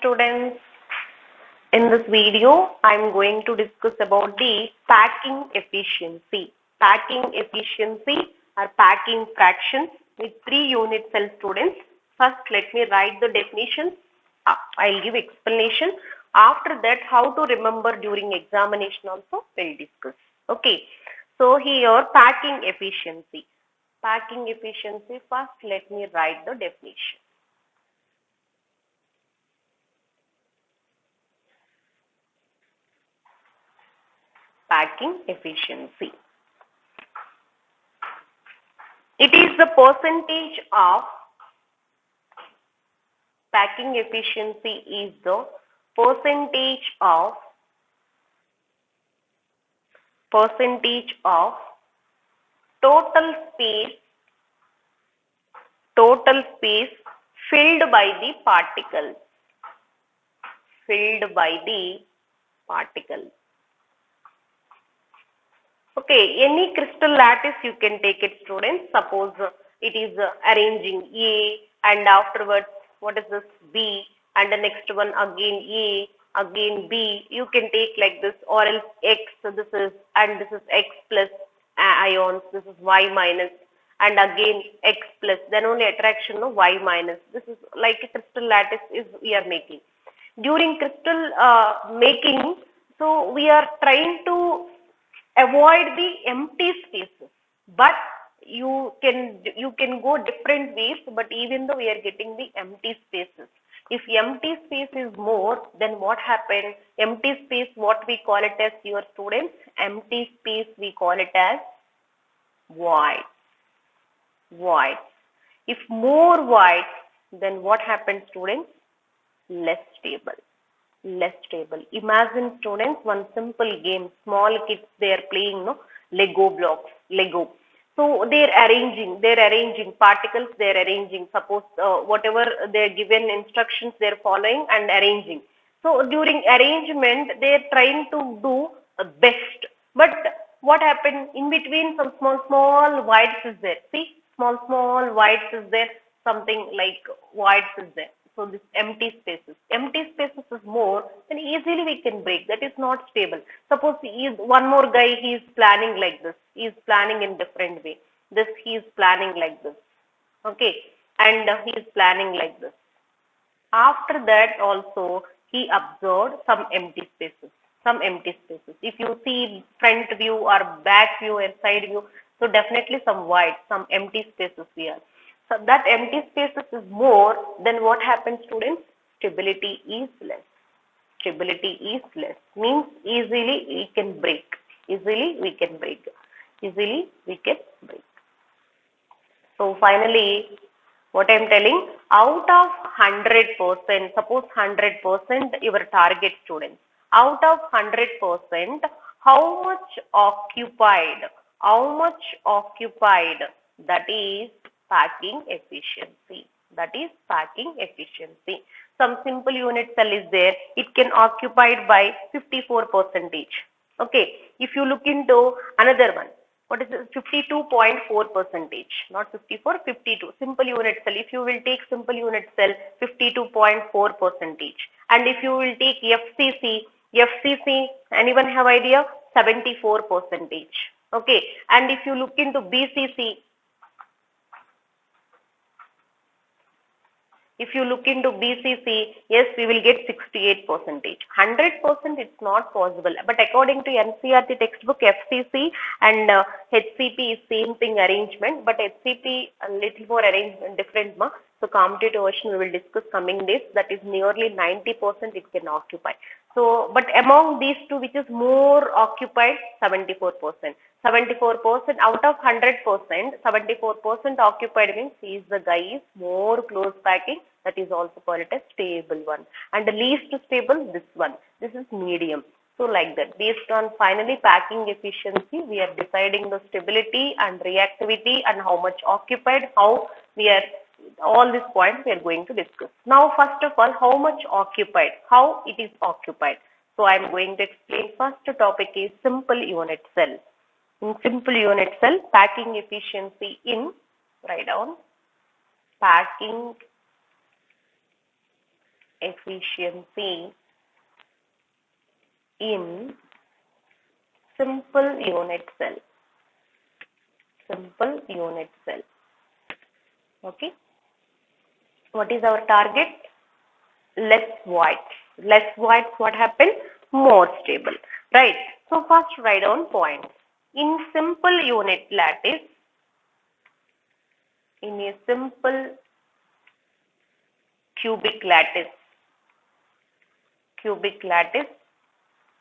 students. In this video, I'm going to discuss about the packing efficiency. Packing efficiency or packing fractions with 3-unit cell students. First, let me write the definition. I'll give explanation. After that, how to remember during examination also we'll discuss. Okay. So here, packing efficiency. Packing efficiency, first let me write the definition. Packing efficiency. It is the percentage of packing efficiency is the percentage of total space filled by the particles. Okay, any crystal lattice you can take it, students. Suppose it is arranging A and afterwards what is this B and the next one again A, again B. You can take like this, or else X. So this is X plus ions. This is Y minus, and again X plus. Then only attraction, no, Y minus. This is like a crystal lattice is we are making. During crystal making, so we are trying to avoid the empty spaces, but you can go different ways, but even though we are getting the empty spaces, if empty space is more, then what happens? Empty space, what we call it as, your students, empty space we call it as void. If more void, then what happens, students? Less stable. Imagine, students, one simple game. Small kids, they are playing, no, Lego blocks, Lego. So they are arranging particles. They are arranging. Suppose whatever they are given instructions, they are following and arranging. So during arrangement, they are trying to do best. But what happened in between? Some small voids is there. See, small voids is there. Something like voids is there. So this empty spaces is more, then easily we can break. That is not stable. Suppose one more guy, he is planning like this. He is planning in different way. This he is planning like this. Okay, and he is planning like this. After that also he observed some empty spaces. If you see front view or back view and side view, so definitely some void, some empty spaces here. So that empty spaces is more, then what happens, students? Stability is less. Means easily we can break. So finally, what I am telling, out of 100%, suppose 100% your target students, out of 100%, how much occupied, that is packing efficiency. Some simple unit cell is there, it can occupied by 54%. Okay, if you look into another one, what is it? 52.4%, not 54, 52. Simple unit cell. If you will take simple unit cell, 52.4%. And if you will take FCC, anyone have idea? 74%. Okay. And if you look into BCC, yes, we will get 68%. 100% it's not possible. But according to NCERT textbook, FCC and HCP is same thing arrangement. But HCP a little more arrangement different. So competitive version we will discuss coming days. That is nearly 90% it can occupy. So, but among these two, which is more occupied? 74%. 74% out of 100%, 74% occupied means the guy is more close packing. That is also called a stable one. And the least stable, this one. This is medium. So like that. Based on finally packing efficiency, we are deciding the stability and reactivity and how much occupied, how we are, all these points we are going to discuss. Now, first of all, how much occupied, how it is occupied. So I am going to explain. First topic is simple unit cell. In simple unit cell, packing efficiency in, write down, packing efficiency in simple unit cell. Simple unit cell. Okay. What is our target? Less voids. Less voids, what happened? More stable. Right. So first write down points. In simple unit lattice, in a simple cubic lattice,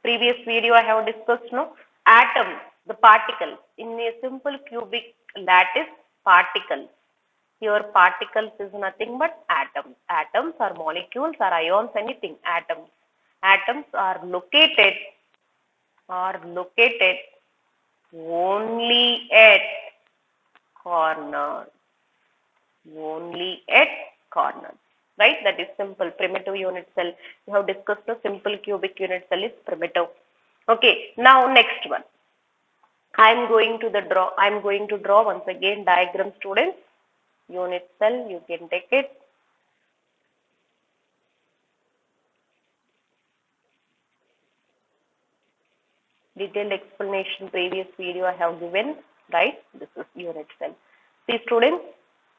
previous video I have discussed, no? Atoms, the particles. In a simple cubic lattice, particles. Here particles is nothing but atoms. Atoms are molecules or ions, anything. Atoms. Atoms are located only at corners. Only at corners. Right? That is simple. Primitive unit cell. We have discussed the simple cubic unit cell is primitive. Okay. Now next one. I am going to draw once again diagram, students. Unit cell, you can take it. Detailed explanation previous video I have given, right? This is unit cell. See students,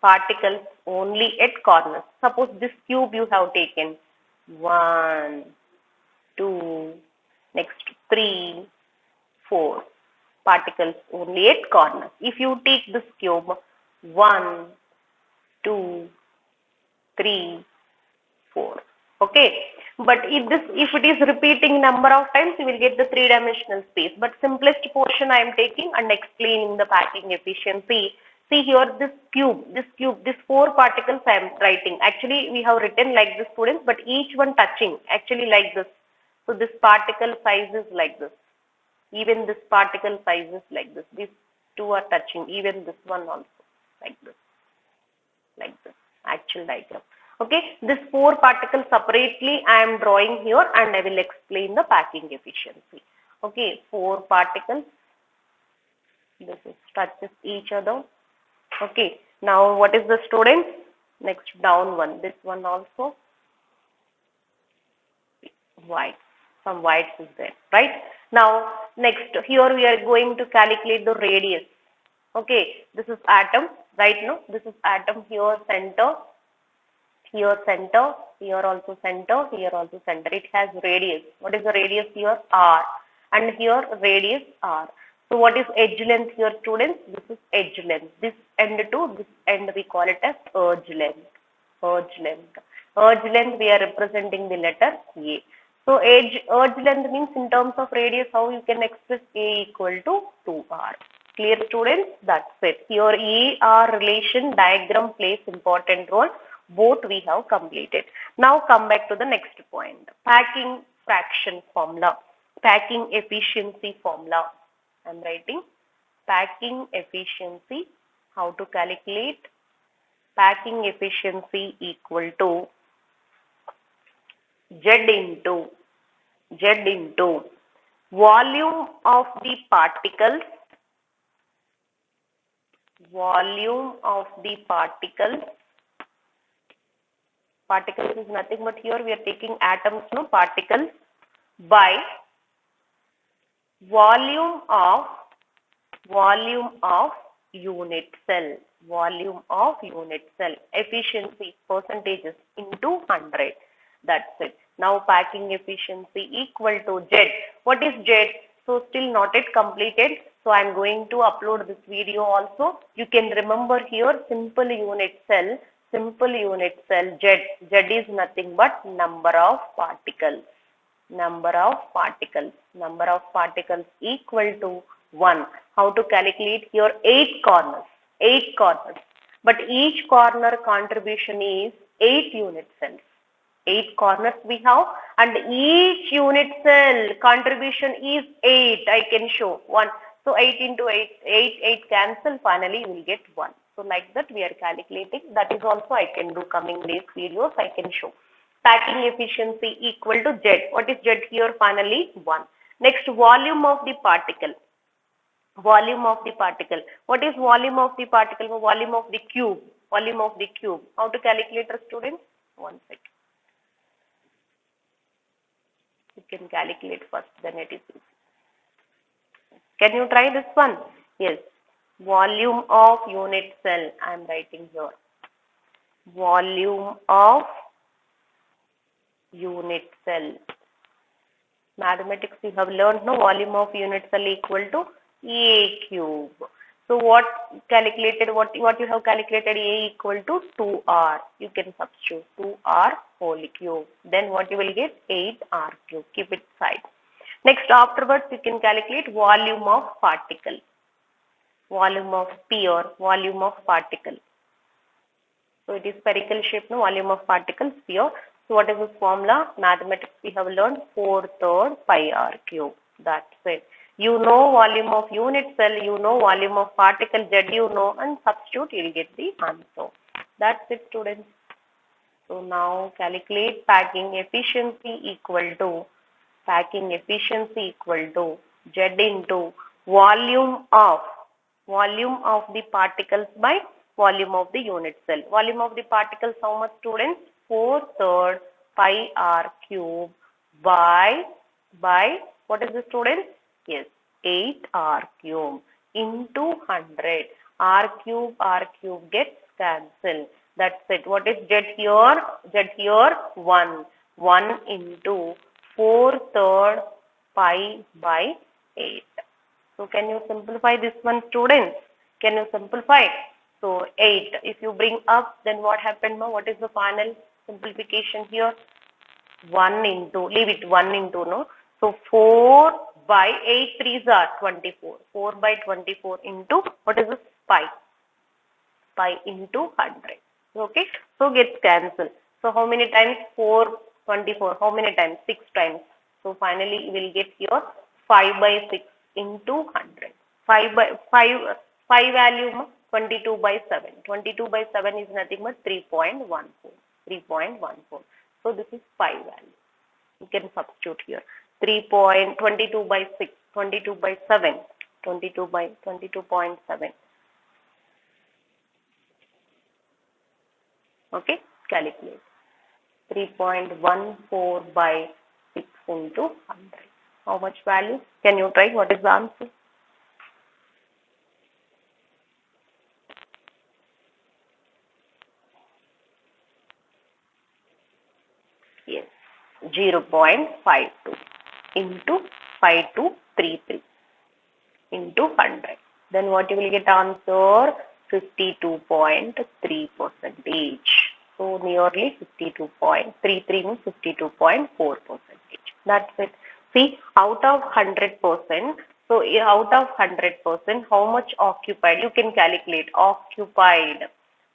particles only at corners. Suppose this cube you have taken 1, 2, next 3, 4. Particles only at corners. If you take this cube 1, 2, 3, 4. Okay, but if it is repeating number of times, you will get the three-dimensional space. But simplest portion I am taking and explaining the packing efficiency. See here, this 4 particles I am writing. Actually, we have written like this, students, but each one touching actually like this. So this particle size is like this. Even this particle size is like this. These two are touching. Even this one also like this. Actual diagram. Okay, this 4 particles separately I am drawing here and I will explain the packing efficiency. Okay, 4 particles. This is touches each other. Okay, now what is the student? Next down one. This one also white. Some whites is there, right? Now next here we are going to calculate the radius. Okay, this is atom, right? No, this is atom here center. Here center, here also center, here also center. It has radius. What is the radius here? R. And here radius R. So what is edge length here, students? This is edge length. This end to this end we call it as edge length. Edge length. Edge length we are representing the letter A. So edge length means in terms of radius how you can express A equal to 2R. Clear students? That's it. Here ER relation diagram plays important role. Both we have completed. Now come back to the next point. Packing fraction formula. Packing efficiency formula. I am writing packing efficiency. How to calculate? Packing efficiency equal to Z into volume of the particles. Volume of the particles. Particles is nothing but here we are taking atoms, no, particles, by volume of unit cell. Volume of unit cell. Efficiency percentages into 100. That's it. Now packing efficiency equal to Z. What is Z? So still not yet completed. So I am going to upload this video also. You can remember here simple unit cell. Simple unit cell Z. Z is nothing but number of particles. Number of particles. Number of particles equal to 1. How to calculate? Here 8 corners. 8 corners. But each corner contribution is 8 unit cells. 8 corners we have and each unit cell contribution is 8. I can show 1. So 8 into 8 cancel, finally you will get 1. So like that we are calculating. That is also I can do coming days videos I can show. Packing efficiency equal to Z. What is Z here? Finally 1. Next, volume of the particle. Volume of the particle. What is volume of the particle? Volume of the cube. Volume of the cube. How to calculate, students? 1 second. can calculate first, then it is easy. Can you try this one? Yes. Volume of unit cell, I am writing here. Volume of unit cell. Mathematics we have learned, no, volume of unit cell equal to A cube. So what calculated, what you have calculated, A equal to 2R. You can substitute 2R whole cube. Then what you will get? 8R cube. Keep it side. Next, afterwards you can calculate volume of particle. Volume of sphere, volume of particle. So it is spherical shape, no, volume of particle, sphere. So what is this formula? Mathematics we have learned 4/3 pi r cube. That's it. You know volume of unit cell, you know volume of particle Z, you know, and substitute, you will get the answer. That's it, students. So now calculate packing efficiency equal to Z into volume of the particles by volume of the unit cell. Volume of the particles, how much, students? 4/3 pi r cube by what is the, students? Yes, 8r cube into 100. R cube gets cancelled. That's it. What is Z here? Z here 1. 1 into 4/3 pi by 8. So can you simplify this one, students? Can you simplify? So 8. If you bring up, then what happened now? What is the final simplification here? 1 into, leave it 1 into, no? So 4 by 8 3s are 24. 4 by 24 into, what is this? Pi. Pi into 100. Okay. So gets cancelled. So how many times? 4, 24. How many times? 6 times. So finally you will get here 5 by 6 into 100. 5 value 22 by 7. 22 by 7 is nothing but 3.14. 3.14. So this is 5 value. You can substitute here. 3.22 by 6. 22 by 7. 22 by 22.7. Okay. Calculate. 3.14 by 6 into 100. How much value? Can you try? What is the answer? Yes, 0.52 into 5233 into 100. Then what you will get answer? 52.3 percentage. So nearly 52.33 means 52.4 percentage. That's it. See, out of 100%, so out of 100%, how much occupied? You can calculate occupied.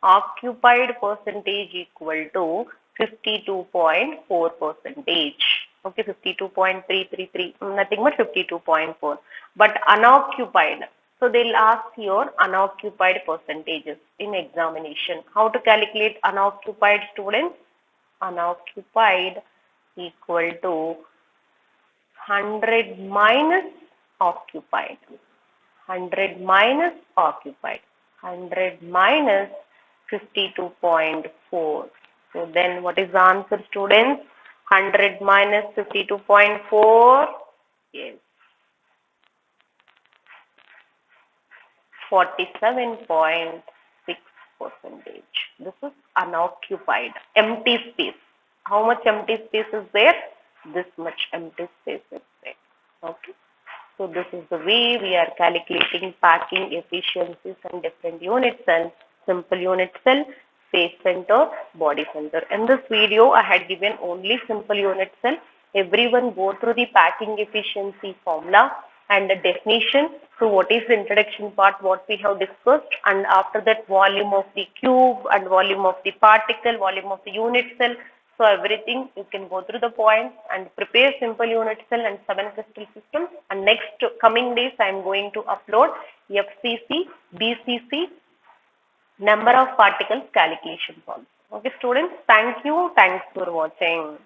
Occupied percentage equal to 52.4 percentage. Okay, 52.333, nothing but 52.4. But unoccupied. So they'll ask here unoccupied percentages in examination. How to calculate unoccupied, students? Unoccupied equal to 100 minus occupied. 100 minus occupied. 100 minus 52.4. So then what is the answer, students? 100 minus 52.4. Yes. 47.6 percentage. This is unoccupied. Empty space. How much empty space is there? This much empty space is there. Okay. So this is the way we are calculating packing efficiencies and different unit cells. Simple unit cell, face center, body center. In this video, I had given only simple unit cell. Everyone go through the packing efficiency formula and the definition. So what is the introduction part, what we have discussed, and after that volume of the cube and volume of the particle, volume of the unit cell. So everything you can go through the points and prepare simple unit cell and 7 crystal systems. And next coming days I am going to upload FCC, BCC, number of particles calculation form. Okay, students, thank you. Thanks for watching.